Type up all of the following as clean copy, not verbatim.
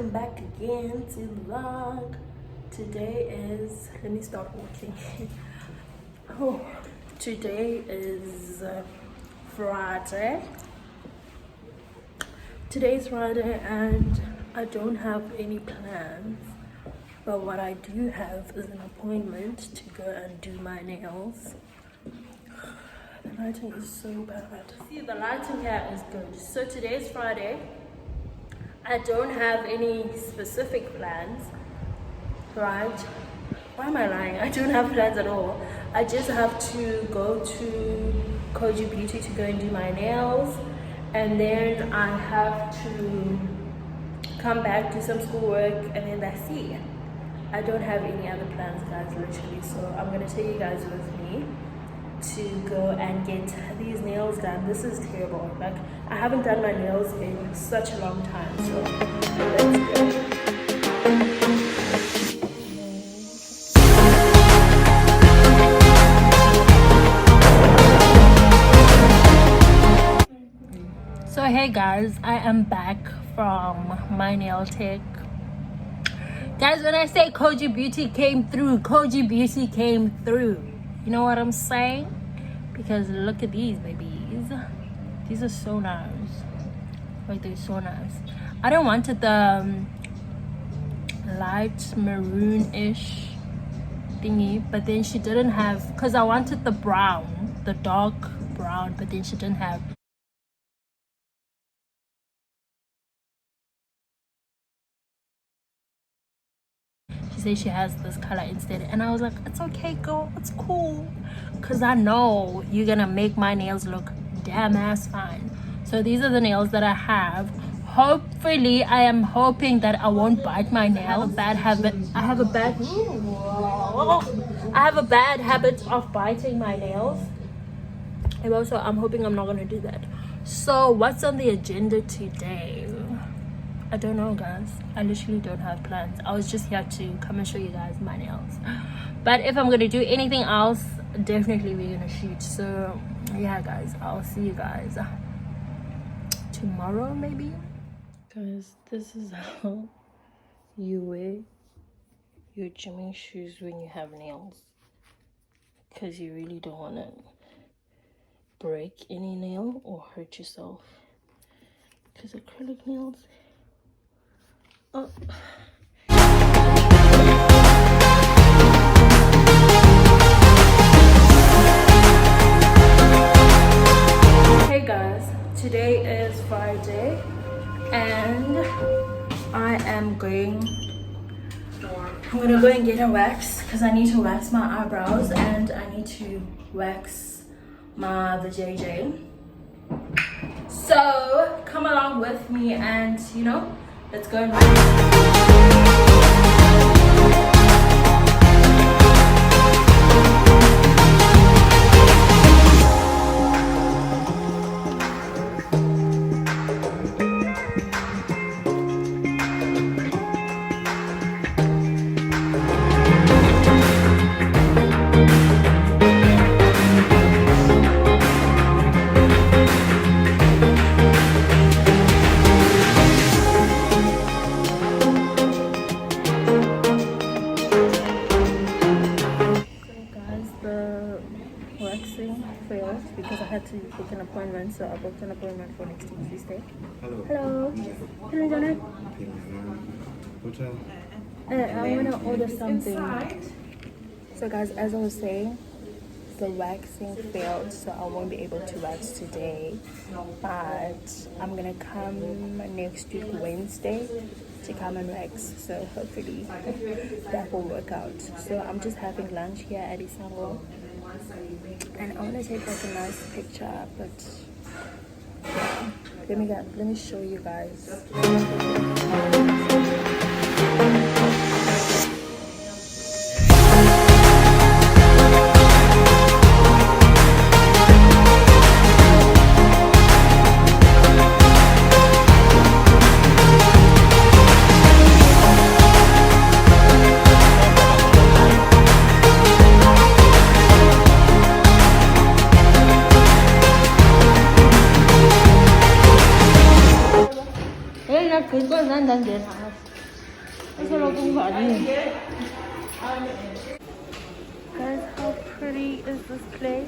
welcome back again to the vlog. Today is, let me start walking. Today is Friday. Today's Friday and I don't have any plans, but what I do have is an appointment to go and do my nails. The lighting is so bad. See, the lighting here is good. So today's Friday. I don't have any specific plans, right? Why am I lying? I don't have plans at all. I just have to go to Xoxo Beauty to go and do my nails, and then I have to come back, do some schoolwork, and then that's it. I don't have any other plans, guys, literally. So I'm gonna take you guys with me to go and get these nails done. This is terrible. Like, I haven't done my nails in such a long time, so let's go. So hey guys, I am back from my nail tech. Guys, when I say Xoxo Beauty came through, Xoxo Beauty came through. You know what I'm saying? Because look at these babies. These are so nice. Like, they're so nice. I don't wanted the light maroon-ish thingy, but then she didn't have, because I wanted the brown, the dark brown, but then she didn't have. She said she has this color instead, and I was like, it's okay girl, it's cool, because I know you're gonna make my nails look damn ass fine. So these are the nails that I have. Hopefully, I am hoping that I won't bite my nail. I have a bad habit. I have a bad habit of biting my nails, and also I'm hoping I'm not gonna do that. So what's on the agenda today? I don't know, guys. I literally don't have plans. I was just here to come and show you guys my nails. But if I'm gonna do anything else, definitely we're gonna shoot. So yeah guys, I'll see you guys tomorrow maybe. Guys, this is how you wear your gymming shoes when you have nails, because you really don't want to break any nail or hurt yourself, because acrylic nails, oh. Hey guys, today is Friday and I'm gonna go and get a wax, because I need to wax my eyebrows and I need to wax the JJ. So come along with me and, you know, let's go and because I had to book an appointment, so I booked an appointment for next Tuesday. Hello. Hello. Hello, Janet. I want to order something. So guys, as I was saying, the waxing failed, so I won't be able to wax today. But I'm gonna come next week Wednesday to come and wax. So hopefully that will work out. So I'm just having lunch here at Xoxo. And I want to take like a nice picture, but yeah. Let me show you guys. 그건 난 내 다. Guys, how pretty is this place?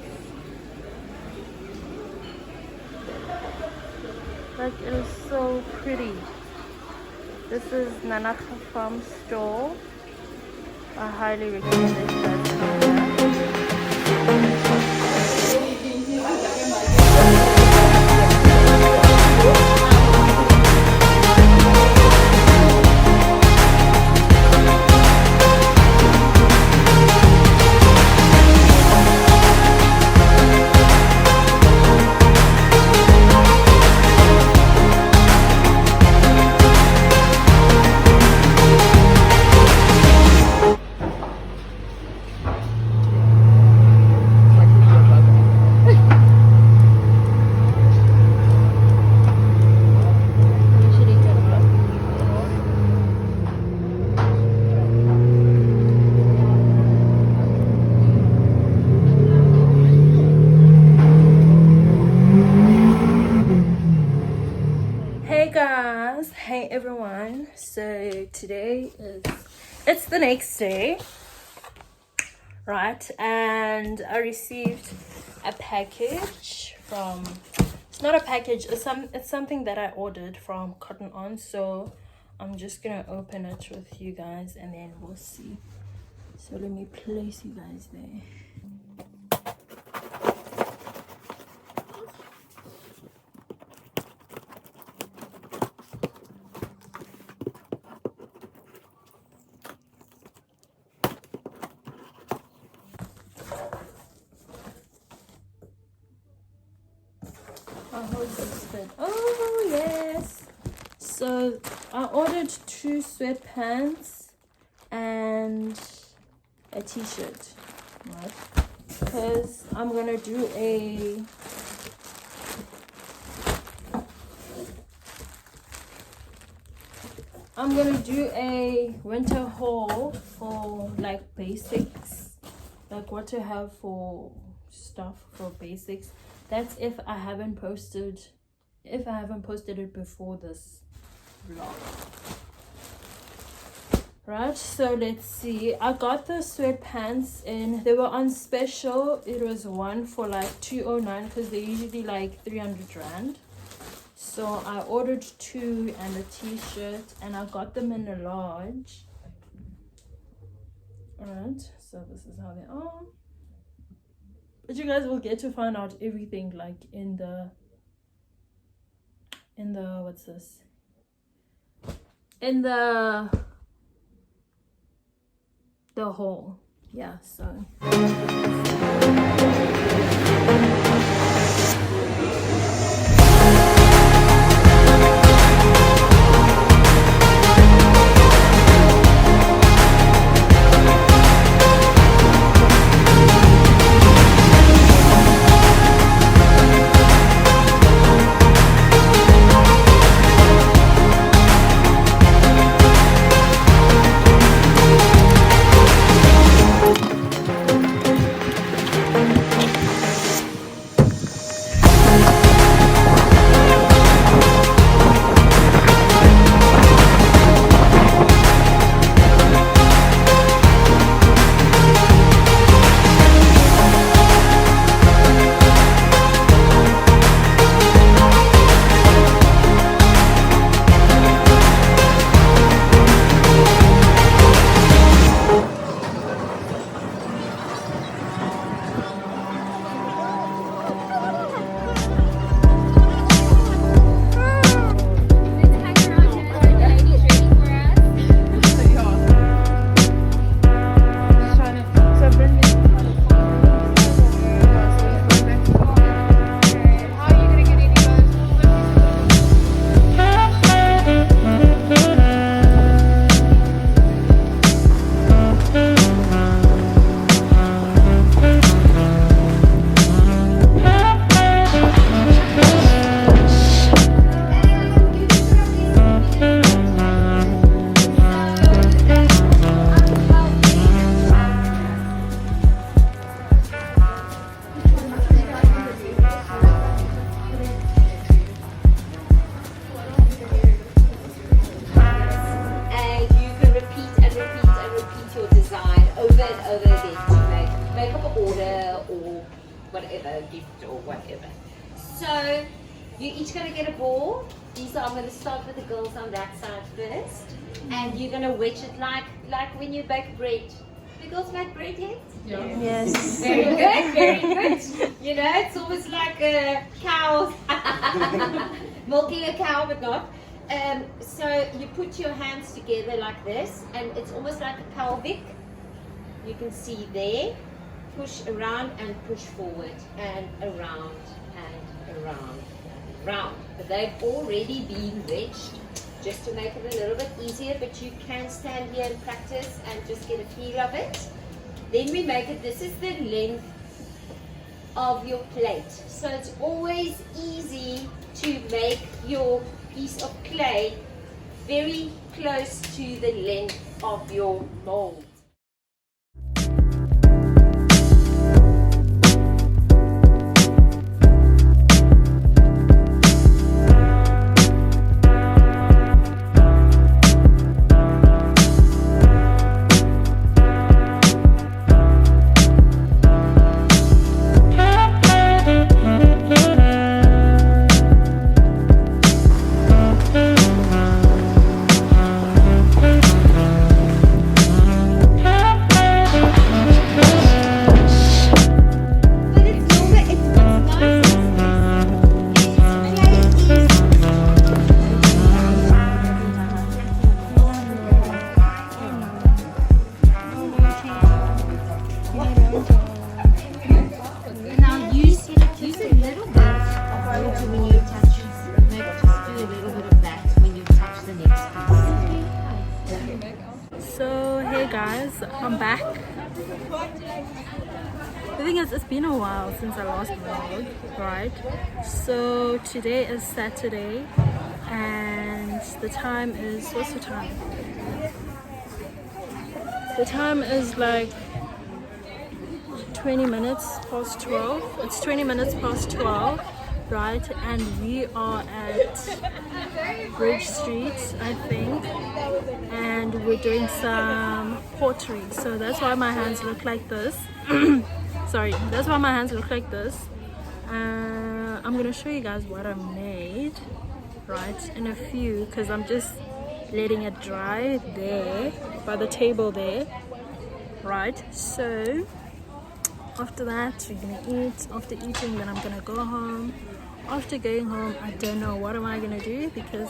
Like, it is so pretty. This is Nanaka Farm Store. I highly recommend it, guys. Hey guys, hey everyone. So today it's the next day, right? And I received a package from, it's not a package, it's something that I ordered from Cotton On. So I'm just gonna open it with you guys and then we'll see. So let me place you guys there. I hope this fit. Oh yes. So I ordered 2 sweatpants and a t-shirt, right? Because I'm gonna do a winter haul for like basics, like what to have for stuff for basics. That's if I haven't posted it before this vlog, right? So let's see. I got the sweatpants in, they were on special. It was one for like 209 because they're usually like 300 rand. So I ordered 2 and a t-shirt, and I got them in a large. Alright, so this is how they are. But you guys will get to find out everything like in the what's this? In the haul. Yeah, so whatever, gift or whatever. So you're each going to get a ball. These are, I'm going to start with the girls on that side first. And you're going to wedge it like when you bake bread. The girls make bread yet? Yeah. Yes. Very good, very good. You know, it's almost like a cow, milking a cow, but not. So you put your hands together like this, and it's almost like a pelvic. You can see there. Push around and push forward, and around and around and around. But they've already been wedged, just to make it a little bit easier, but you can stand here and practice and just get a feel of it. Then we make it, this is the length of your plate. So it's always easy to make your piece of clay very close to the length of your mold. So hey guys, I'm back. The thing is, it's been a while since I last vlogged, right? So today is Saturday and the time is, what's the time? The time is like 20 minutes past 12. It's 20 minutes past 12, right? And we are at Bridge Street, I think, and we're doing some pottery. So that's why my hands look like this. Sorry, that's why my hands look like this. I'm gonna show you guys what I made, right, in a few, because I'm just letting it dry there by the table there, right? So after that we're gonna eat. After eating, then I'm gonna go home. After going home, I don't know what am I gonna do, because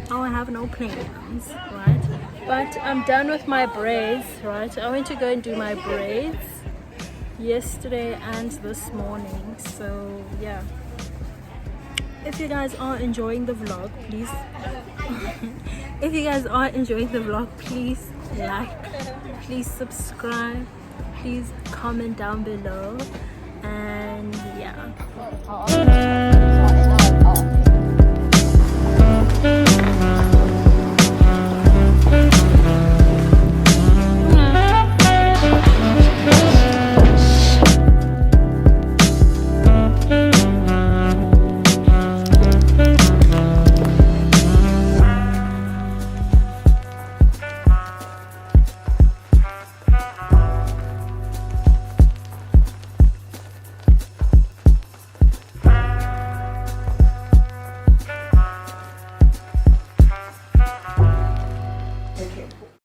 now I have no plans, right? But I'm done with my braids, right? I went to go and do my braids yesterday and this morning. So yeah, if you guys are enjoying the vlog, please if you guys are enjoying the vlog, please like, please subscribe, please comment down below, and yeah.